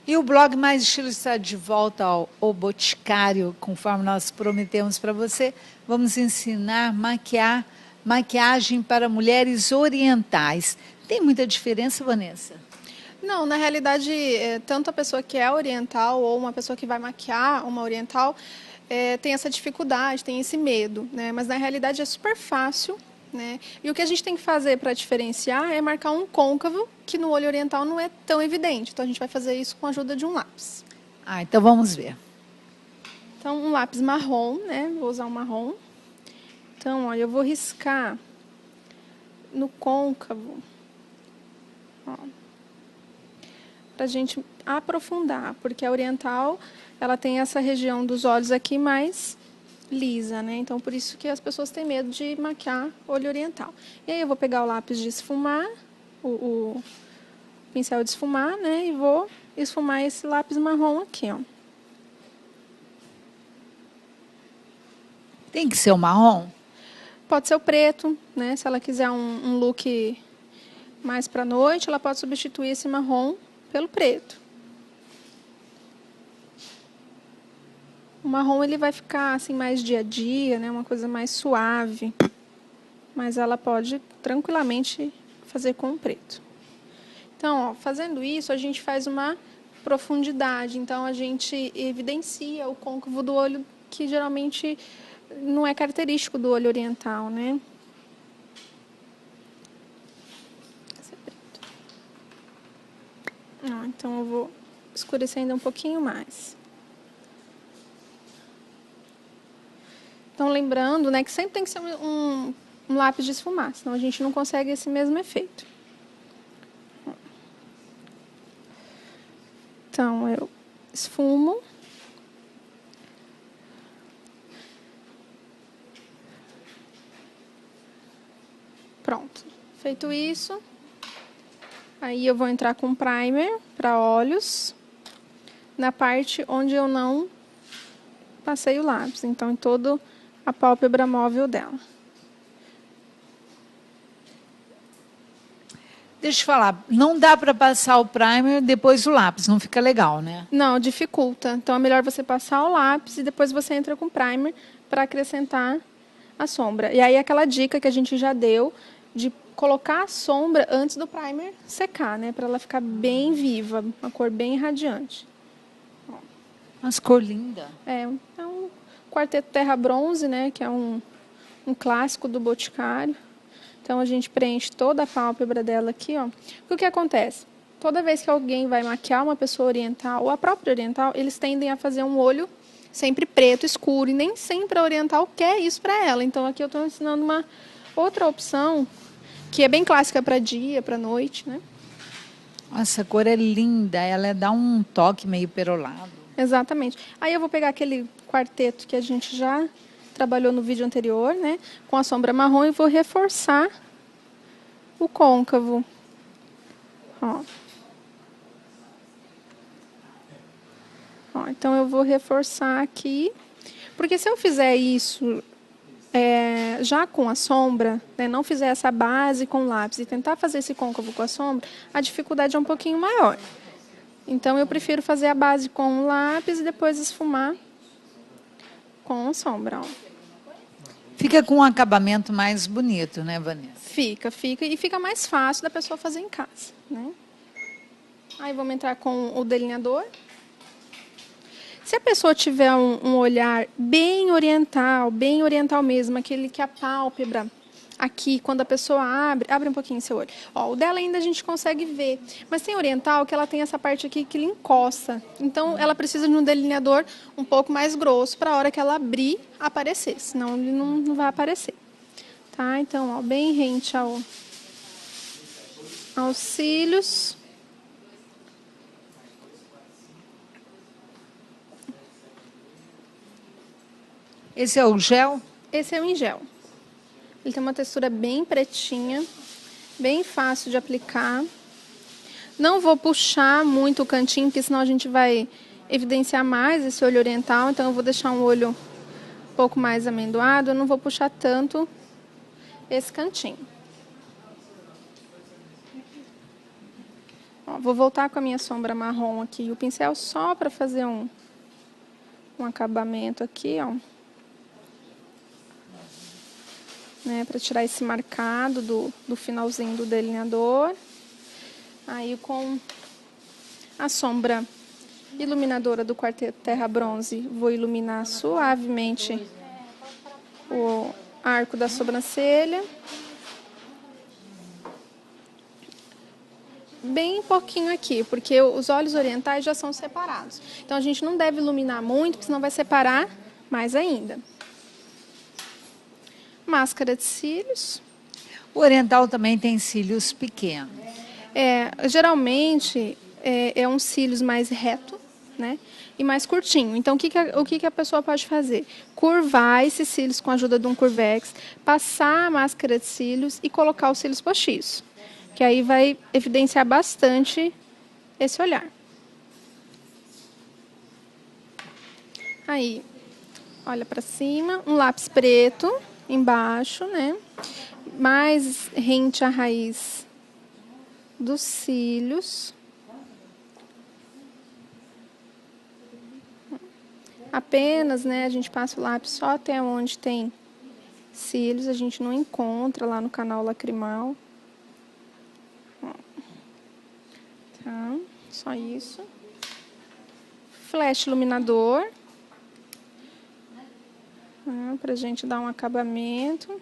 E o blog Mais Estilo está de volta ao Boticário, conforme nós prometemos para você. Vamos ensinar maquiagem para mulheres orientais. Tem muita diferença, Vanessa? Não, na realidade, tanto a pessoa que é oriental ou uma pessoa que vai maquiar uma oriental tem essa dificuldade, tem esse medo, né? Mas na realidade é super fácil, né? E o que a gente tem que fazer para diferenciar é marcar um côncavo, que no olho oriental não é tão evidente. Então a gente vai fazer isso com a ajuda de um lápis. Então vamos ver. Então um lápis marrom, né? Vou usar um marrom. Então, olha, eu vou riscar no côncavo, para a gente aprofundar, porque a oriental ela tem essa região dos olhos aqui mais lisa, né? Então, por isso que as pessoas têm medo de maquiar olho oriental. E aí eu vou pegar o lápis de esfumar, o pincel de esfumar, né? E vou esfumar esse lápis marrom aqui, ó. Tem que ser o marrom? Pode ser o preto, né? Se ela quiser um look mais para noite, ela pode substituir esse marrom pelo preto. O marrom ele vai ficar assim mais dia a dia, né? Uma coisa mais suave. Mas ela pode tranquilamente fazer com o preto. Então, ó, fazendo isso, a gente faz uma profundidade. Então, a gente evidencia o côncavo do olho, que geralmente não é característico do olho oriental, né? Esse é preto. Ó, então, eu vou escurecer ainda um pouquinho mais. Então, lembrando, né, que sempre tem que ser um lápis de esfumar, senão a gente não consegue esse mesmo efeito. Então, eu esfumo. Pronto. Feito isso, aí eu vou entrar com primer para olhos, na parte onde eu não passei o lápis, então em toda a pálpebra móvel dela. Deixa eu falar, não dá para passar o primer depois do lápis, não fica legal, né? Não, dificulta. Então é melhor você passar o lápis e depois você entra com primer para acrescentar a sombra. E aí aquela dica que a gente já deu de colocar a sombra antes do primer secar, né? Para ela ficar bem viva, uma cor bem radiante. Mas cor linda. É um quarteto terra bronze, né? Que é um clássico do Boticário. Então, a gente preenche toda a pálpebra dela aqui, ó. O que acontece? Toda vez que alguém vai maquiar uma pessoa oriental, ou a própria oriental, eles tendem a fazer um olho sempre preto, escuro, e nem sempre a oriental quer isso para ela. Então, aqui eu estou ensinando uma outra opção, que é bem clássica para dia, para noite, né? Nossa, a cor é linda, ela dá um toque meio perolado. Exatamente. Aí eu vou pegar aquele quarteto que a gente já trabalhou no vídeo anterior, né, com a sombra marrom, e vou reforçar o côncavo. Ó. Ó, então eu vou reforçar aqui, porque se eu fizer isso já com a sombra, né, não fizer essa base com o lápis e tentar fazer esse côncavo com a sombra, a dificuldade é um pouquinho maior. Então eu prefiro fazer a base com o lápis e depois esfumar com a sombra, ó. Fica com um acabamento mais bonito, né, Vanessa? Fica. E fica mais fácil da pessoa fazer em casa, né? Aí vamos entrar com o delineador. Se a pessoa tiver um olhar bem oriental mesmo, aquele que a pálpebra aqui, quando a pessoa abre um pouquinho seu olho. Ó, o dela ainda a gente consegue ver, mas tem oriental que ela tem essa parte aqui que lhe encosta. Então, ela precisa de um delineador um pouco mais grosso para a hora que ela abrir, aparecer, senão ele não vai aparecer. Tá? Então, ó, bem rente aos cílios. Esse é o gel? Esse é o em gel. Ele tem uma textura bem pretinha, bem fácil de aplicar. Não vou puxar muito o cantinho, porque senão a gente vai evidenciar mais esse olho oriental. Então, eu vou deixar um olho um pouco mais amendoado. Eu não vou puxar tanto esse cantinho. Ó, vou voltar com a minha sombra marrom aqui, o pincel só para fazer um acabamento aqui, ó. Né, para tirar esse marcado do finalzinho do delineador. Aí com a sombra iluminadora do Quarteto Terra Bronze, vou iluminar suavemente o arco da sobrancelha. Bem pouquinho aqui, porque os olhos orientais já são separados. Então a gente não deve iluminar muito, porque senão vai separar mais ainda. Máscara de cílios. O oriental também tem cílios pequenos. Geralmente é um cílios mais reto, né? E mais curtinho. Então, o que a pessoa pode fazer? Curvar esses cílios com a ajuda de um Curvex, passar a máscara de cílios e colocar os cílios postiços. Que aí vai evidenciar bastante esse olhar. Aí, olha para cima, um lápis preto embaixo, né? Mais rente à raiz dos cílios. Apenas, né, a gente passa o lápis só até onde tem cílios, a gente não encontra lá no canal lacrimal. Tá, só isso. Flash iluminador. Pra gente dar um acabamento.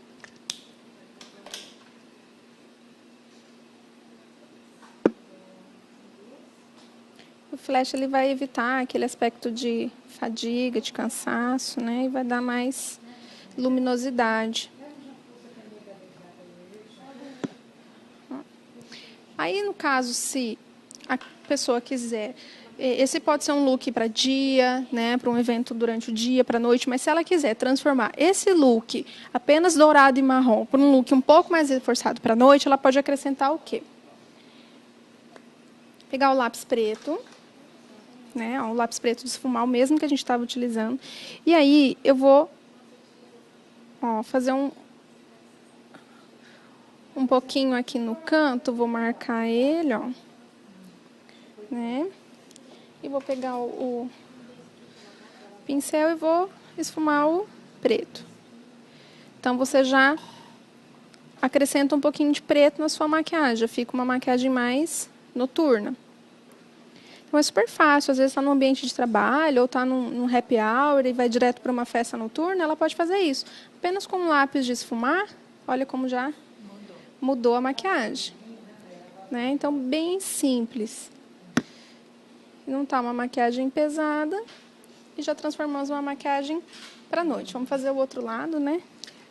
O flash ele vai evitar aquele aspecto de fadiga, de cansaço, né? E vai dar mais luminosidade. Aí, no caso, se a pessoa quiser, esse pode ser um look para dia, né, para um evento durante o dia, para a noite, mas se ela quiser transformar esse look apenas dourado e marrom para um look um pouco mais reforçado para a noite, ela pode acrescentar o quê? Pegar o lápis preto, né, o lápis preto de esfumar, o mesmo que a gente estava utilizando, e aí eu vou fazer um pouquinho aqui no canto, vou marcar ele, ó, né? E vou pegar o pincel e vou esfumar o preto. Então, você já acrescenta um pouquinho de preto na sua maquiagem, já fica uma maquiagem mais noturna. Então, é super fácil, às vezes está num ambiente de trabalho ou está num happy hour e vai direto para uma festa noturna, ela pode fazer isso. Apenas com um lápis de esfumar, olha como já mudou a maquiagem. Né? Então, bem simples. Não está uma maquiagem pesada e já transformamos uma maquiagem para a noite. Vamos fazer o outro lado, né?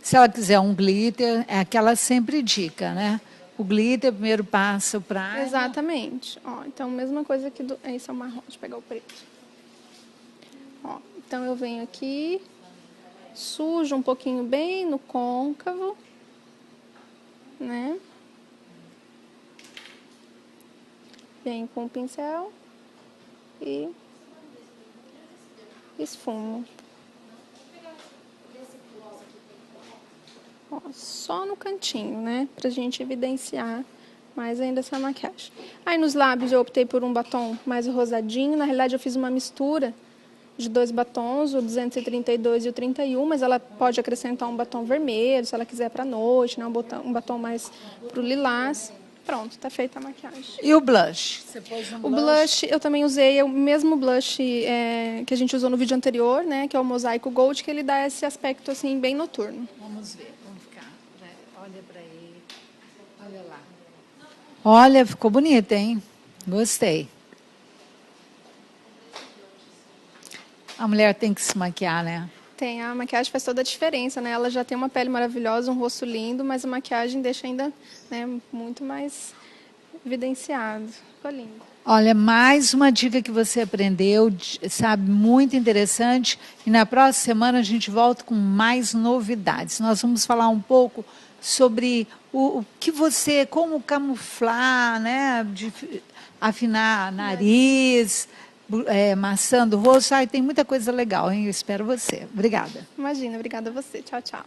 Se ela quiser um glitter, é aquela sempre dica, né? O glitter primeiro passa o primer. Exatamente. Ó, então, mesma coisa que esse é o marrom. Deixa eu pegar o preto. Ó, então, eu venho aqui, sujo um pouquinho bem no côncavo, né? Venho com o pincel e esfumo. Ó, só no cantinho, né? Pra gente evidenciar mais ainda essa maquiagem. Aí nos lábios eu optei por um batom mais rosadinho. Na realidade eu fiz uma mistura de 2 batons, o 232 e o 31, mas ela pode acrescentar um batom vermelho, se ela quiser pra noite, né? Um batom mais pro lilás. Pronto, tá feita a maquiagem. E o blush? Você pôs um O blush, eu também usei o mesmo blush que a gente usou no vídeo anterior, né? Que é o Mosaico Gold, que ele dá esse aspecto assim bem noturno. Vamos ver, vamos ficar. Olha para ele. Olha lá. Olha, ficou bonita, hein? Gostei. A mulher tem que se maquiar, né? Tem, a maquiagem faz toda a diferença, né? Ela já tem uma pele maravilhosa, um rosto lindo, mas a maquiagem deixa ainda, né, muito mais evidenciado. Ficou lindo. Olha, mais uma dica que você aprendeu, sabe, muito interessante. E na próxima semana a gente volta com mais novidades. Nós vamos falar um pouco sobre o que você, como camuflar, né, afinar nariz, maçã do rosto. Ai, tem muita coisa legal, hein? Eu espero você. Obrigada. Imagina, obrigada a você. Tchau, tchau.